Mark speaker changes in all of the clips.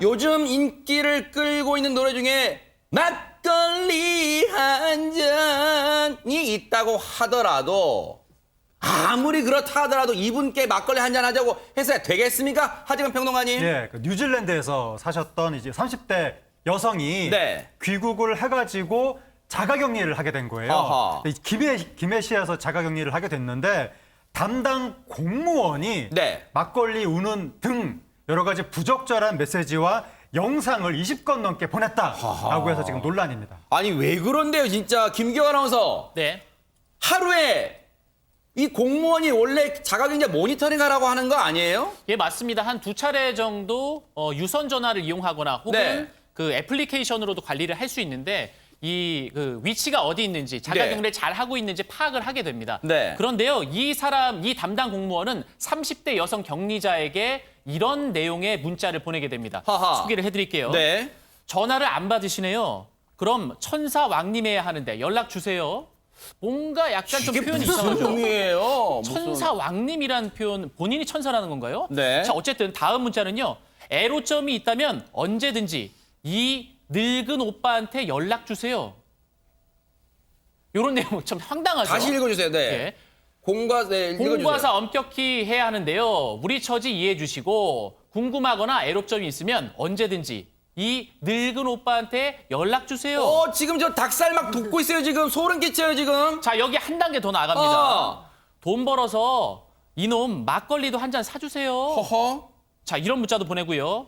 Speaker 1: 요즘 인기를 끌고 있는 노래 중에 막걸리 한 잔이 있다고 하더라도 아무리 그렇다 하더라도 이분께 막걸리 한 잔 하자고 해서 되겠습니까? 하지만 평론가님.
Speaker 2: 예, 그 뉴질랜드에서 사셨던 이제 30대 여성이
Speaker 1: 네.
Speaker 2: 귀국을 해가지고 자가격리를 하게 된 거예요.
Speaker 1: 아하.
Speaker 2: 김해시에서 자가격리를 하게 됐는데 담당 공무원이
Speaker 1: 네.
Speaker 2: 막걸리 우는 등 여러 가지 부적절한 메시지와 영상을 20건 넘게 보냈다라고 해서 지금 논란입니다.
Speaker 1: 아니 왜 그런데요 진짜 김기화 아나운서.
Speaker 3: 네.
Speaker 1: 하루에 이 공무원이 원래 자가격리 모니터링하라고 하는 거 아니에요?
Speaker 3: 예, 맞습니다. 한 2차례 정도 유선 전화를 이용하거나 혹은
Speaker 1: 네.
Speaker 3: 그 애플리케이션으로도 관리를 할 수 있는데 이 그 위치가 어디 있는지 자가격리를 잘 하고 있는지 파악을 하게 됩니다.
Speaker 1: 네.
Speaker 3: 그런데요, 이 담당 공무원은 30대 여성 격리자에게 이런 내용의 문자를 보내게 됩니다.
Speaker 1: 하하.
Speaker 3: 소개를 해드릴게요.
Speaker 1: 네.
Speaker 3: 전화를 안 받으시네요. 그럼 천사 왕님해야 하는데 연락 주세요. 뭔가 약간 좀
Speaker 1: 이게
Speaker 3: 표현이
Speaker 1: 무슨
Speaker 3: 이상하죠.
Speaker 1: 의미예요?
Speaker 3: 천사 왕님이라는 표현 본인이 천사라는 건가요?
Speaker 1: 네.
Speaker 3: 자, 어쨌든 다음 문자는요. 애로점이 있다면 언제든지 이 늙은 오빠한테 연락 주세요. 이런 내용 참 황당하죠.
Speaker 1: 다시 읽어주세요. 네.
Speaker 3: 예.
Speaker 1: 네, 읽어주세요.
Speaker 3: 공과사 엄격히 해야 하는데요. 우리 처지 이해해 주시고 궁금하거나 애로점이 있으면 언제든지 이 늙은 오빠한테 연락 주세요.
Speaker 1: 지금 저 닭살 막 돋고 있어요. 지금 소름 끼쳐요 지금.
Speaker 3: 자, 여기 한 단계 더 나아갑니다.
Speaker 1: 어.
Speaker 3: 돈 벌어서 이놈 막걸리도 한 잔 사주세요.
Speaker 1: 허허.
Speaker 3: 자, 이런 문자도 보내고요.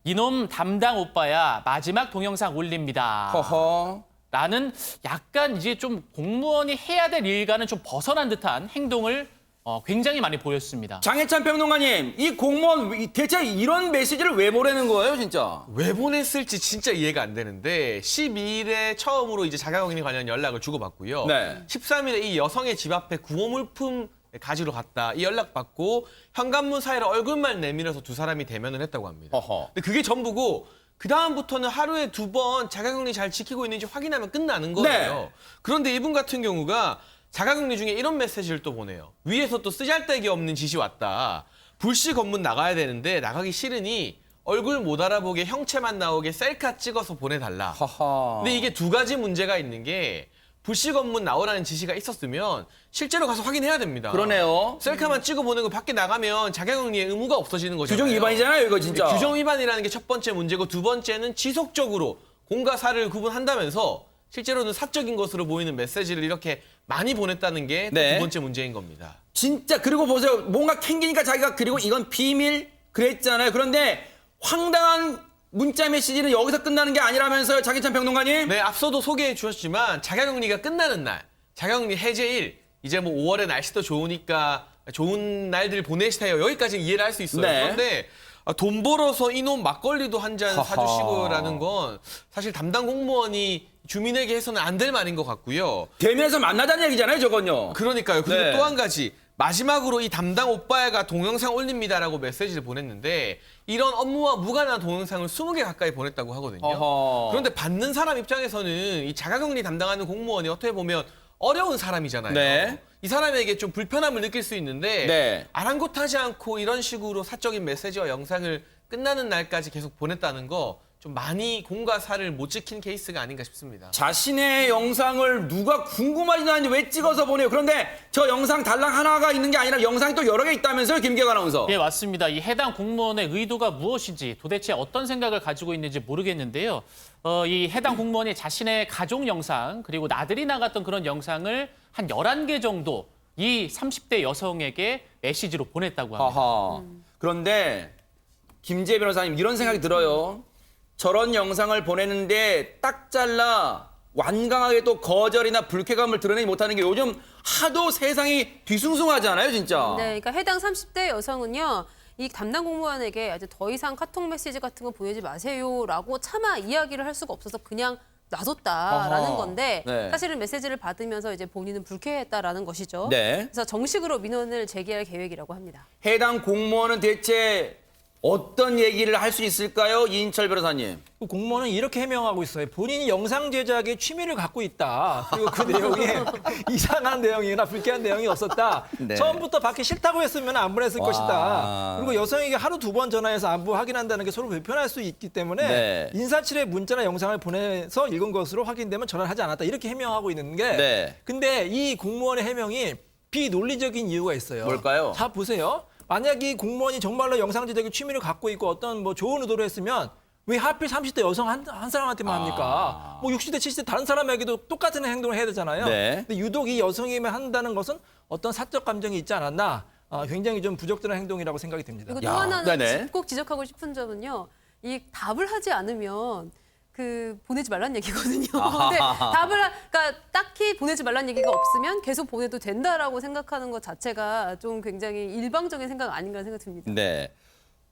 Speaker 3: 이놈 담당 오빠야 마지막 동영상 올립니다.
Speaker 1: 허허.
Speaker 3: 라는 약간 이제 좀 공무원이 해야 될 일과는 좀 벗어난 듯한 행동을 굉장히 많이 보였습니다.
Speaker 1: 장해찬 평론가님, 이 공무원 대체 이런 메시지를 왜 보내는 거예요, 진짜?
Speaker 4: 왜 보냈을지 진짜 이해가 안 되는데 12일에 처음으로 이제 자가격리 관련 연락을 주고받고요.
Speaker 1: 네.
Speaker 4: 13일에 이 여성의 집 앞에 구호물품 가지러 갔다. 이 연락 받고 현관문 사이로 얼굴만 내밀어서 두 사람이 대면을 했다고 합니다.
Speaker 1: 어허.
Speaker 4: 근데 그게 전부고 그 다음부터는 하루에 2번 자가격리 잘 지키고 있는지 확인하면 끝나는 거예요.
Speaker 1: 네.
Speaker 4: 그런데 이분 같은 경우가 자가격리 중에 이런 메시지를 또 보내요. 위에서 또 쓰잘데기 없는 지시 왔다. 불시 검문 나가야 되는데 나가기 싫으니 얼굴 못 알아보게 형체만 나오게 셀카 찍어서 보내달라.
Speaker 1: 허허.
Speaker 4: 근데 이게 두 가지 문제가 있는 게 불시 검문 나오라는 지시가 있었으면 실제로 가서 확인해야 됩니다.
Speaker 1: 그러네요.
Speaker 4: 셀카만 찍어 보내고 밖에 나가면 자가격리의 의무가 없어지는 거잖아요.
Speaker 1: 규정 위반이잖아요, 이거 진짜.
Speaker 4: 규정 위반이라는 게 첫 번째 문제고 두 번째는 지속적으로 공과 사를 구분한다면서 실제로는 사적인 것으로 보이는 메시지를 이렇게 많이 보냈다는 게 두
Speaker 1: 네.
Speaker 4: 번째 문제인 겁니다.
Speaker 1: 진짜 그리고 보세요. 뭔가 캥기니까 자기가 그리고 이건 비밀 그랬잖아요. 그런데 황당한 문자 메시지는 여기서 끝나는 게 아니라면서요, 장희찬 평론가님?
Speaker 4: 네, 앞서도 소개해 주셨지만 자가격리가 끝나는 날, 자가격리 해제일, 이제 뭐 5월에 날씨도 좋으니까 좋은 날들 보내세요. 여기까지는 이해를 할 수 있어요.
Speaker 1: 네.
Speaker 4: 그런데 돈 벌어서 이놈 막걸리도 한 잔
Speaker 1: 하하.
Speaker 4: 사주시고라는 건 사실 담당 공무원이 주민에게 해서는 안 될 말인 것 같고요.
Speaker 1: 대면에서 만나자는 얘기잖아요, 저건요.
Speaker 4: 그러니까요. 그리고
Speaker 1: 네.
Speaker 4: 또 한 가지. 마지막으로 이 담당 오빠가 동영상 올립니다라고 메시지를 보냈는데 이런 업무와 무관한 동영상을 20개 가까이 보냈다고 하거든요.
Speaker 1: 어허.
Speaker 4: 그런데 받는 사람 입장에서는 이 자가격리 담당하는 공무원이 어떻게 보면 어려운 사람이잖아요.
Speaker 1: 네.
Speaker 4: 이 사람에게 좀 불편함을 느낄 수 있는데
Speaker 1: 네.
Speaker 4: 아랑곳하지 않고 이런 식으로 사적인 메시지와 영상을 끝나는 날까지 계속 보냈다는 거 좀 많이 공과 사를 못 지킨 케이스가 아닌가 싶습니다.
Speaker 1: 자신의 영상을 누가 궁금하지 않은지 왜 찍어서 보내요? 그런데 저 영상 달랑 하나가 있는 게 아니라 영상이 또 여러 개 있다면서요, 김기화 아나운서?
Speaker 3: 예, 맞습니다. 이 해당 공무원의 의도가 무엇인지 도대체 어떤 생각을 가지고 있는지 모르겠는데요. 이 해당 공무원이 자신의 가족 영상 그리고 나들이 나갔던 그런 영상을 한 11개 정도 이 30대 여성에게 메시지로 보냈다고 합니다.
Speaker 1: 하하. 그런데 김지혜 변호사님 이런 생각이 들어요. 저런 영상을 보내는데 딱 잘라 완강하게 또 거절이나 불쾌감을 드러내지 못하는 게 요즘 하도 세상이 뒤숭숭하잖아요, 진짜.
Speaker 5: 네, 그러니까 해당 30대 여성은요. 이 담당 공무원에게 이제 더 이상 카톡 메시지 같은 거 보내지 마세요라고 차마 이야기를 할 수가 없어서 그냥 놔뒀다라는
Speaker 1: 어허.
Speaker 5: 건데
Speaker 1: 네.
Speaker 5: 사실은 메시지를 받으면서 이제 본인은 불쾌했다라는 것이죠.
Speaker 1: 네.
Speaker 5: 그래서 정식으로 민원을 제기할 계획이라고 합니다.
Speaker 1: 해당 공무원은 대체 어떤 얘기를 할 수 있을까요? 이인철 변호사님.
Speaker 6: 그 공무원은 이렇게 해명하고 있어요. 본인이 영상 제작에 취미를 갖고 있다. 그리고 그 내용에 이상한 내용이나 불쾌한 내용이 없었다.
Speaker 1: 네.
Speaker 6: 처음부터 받기 싫다고 했으면 안 보냈을
Speaker 1: 와.
Speaker 6: 것이다. 그리고 여성에게 하루 2번 전화해서 안부 확인한다는 게 서로 불편할 수 있기 때문에
Speaker 1: 네.
Speaker 6: 인사치레 문자나 영상을 보내서 읽은 것으로 확인되면 전화를 하지 않았다. 이렇게 해명하고 있는 게
Speaker 1: 네.
Speaker 6: 근데 이 공무원의 해명이 비논리적인 이유가 있어요.
Speaker 1: 뭘까요?
Speaker 6: 자 보세요. 만약 이 공무원이 정말로 영상 제작에 취미를 갖고 있고 어떤 뭐 좋은 의도로 했으면 왜 하필 30대 여성 한 사람한테만 합니까? 뭐 60대, 70대 다른 사람에게도 똑같은 행동을 해야 되잖아요.
Speaker 1: 네.
Speaker 6: 근데 유독 이 여성에게만 한다는 것은 어떤 사적 감정이 있지 않았나? 굉장히 좀 부적절한 행동이라고 생각이 듭니다.
Speaker 5: 그리고 또
Speaker 1: 야,
Speaker 5: 하나는
Speaker 1: 네네.
Speaker 5: 꼭 지적하고 싶은 점은요. 이 답을 하지 않으면 보내지 말란 얘기거든요. 근데 그러니까 딱히 보내지 말란 얘기가 없으면 계속 보내도 된다라고 생각하는 것 자체가 좀 굉장히 일방적인 생각 아닌가 생각 듭니다.
Speaker 1: 네.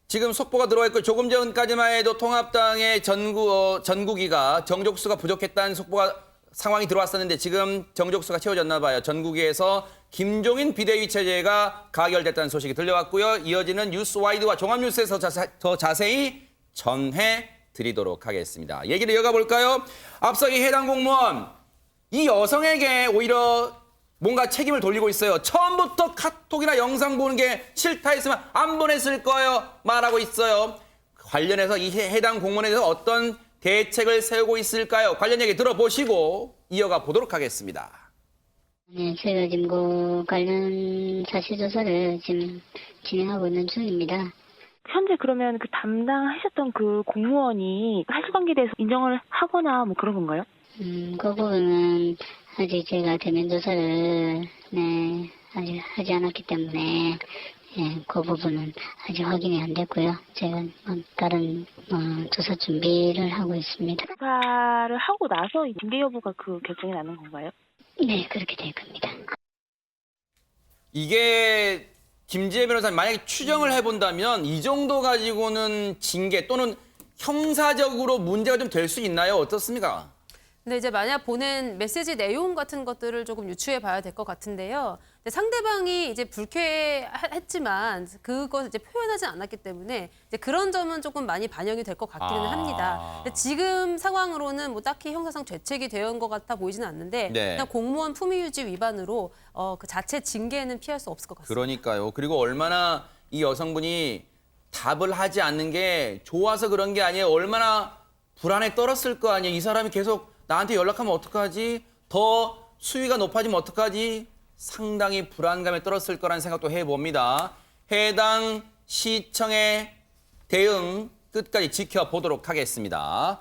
Speaker 1: 지금 속보가 들어와 있고 조금 전까지만 해도 통합당의 전국위가 정족수가 부족했다는 속보가 상황이 들어왔었는데 지금 정족수가 채워졌나 봐요. 전국위에서 김종인 비대위 체제가 가결됐다는 소식이 들려왔고요. 이어지는 뉴스와이드와 종합뉴스에서 더 자세히 전해 드리도록 하겠습니다. 얘기를 이어가 볼까요? 앞서 이 해당 공무원, 이 여성에게 오히려 뭔가 책임을 돌리고 있어요. 처음부터 카톡이나 영상 보는 게 싫다 했으면 안 보냈을 거예요. 말하고 있어요. 관련해서 이 해당 공무원에 대해서 어떤 대책을 세우고 있을까요? 관련 얘기 들어보시고 이어가 보도록 하겠습니다.
Speaker 7: 네, 저희가 지금 그 관련 사실조사를 지금 진행하고 있는 중입니다.
Speaker 8: 현재 그러면 그 담당하셨던 그 공무원이 사실관계에 대해서 인정을 하거나 뭐 그런 건가요?
Speaker 7: 그 부분은 아직 저희가 대면 조사를 아직 하지 않았기 때문에 그 부분은 아직 확인이 안 됐고요. 제가 다른 조사 준비를 하고 있습니다.
Speaker 8: 조사를 하고 나서 이 징계 여부가 그 결정이 나는 건가요?
Speaker 7: 네, 그렇게 될 겁니다.
Speaker 1: 이게 김지혜 변호사님 만약에 추정을 해본다면 이 정도 가지고는 징계 또는 형사적으로 문제가 좀 될 수 있나요? 어떻습니까?
Speaker 5: 근데 이제 만약 보낸 메시지 내용 같은 것들을 조금 유추해 봐야 될 것 같은데요. 근데 상대방이 이제 불쾌했지만 그것을 이제 표현하지 않았기 때문에 이제 그런 점은 조금 많이 반영이 될 것 같기는 합니다. 근데 지금 상황으로는 뭐 딱히 형사상 죄책이 되는 것 같아 보이지는 않는데
Speaker 1: 네.
Speaker 5: 그냥 공무원 품위유지 위반으로 그 자체 징계는 피할 수 없을 것 같습니다.
Speaker 1: 그러니까요. 그리고 얼마나 이 여성분이 답을 하지 않는 게 좋아서 그런 게 아니에요. 얼마나 불안에 떨었을 거 아니에요. 이 사람이 계속 나한테 연락하면 어떡하지? 더 수위가 높아지면 어떡하지? 상당히 불안감에 떨었을 거라는 생각도 해봅니다. 해당 시청의 대응 끝까지 지켜보도록 하겠습니다.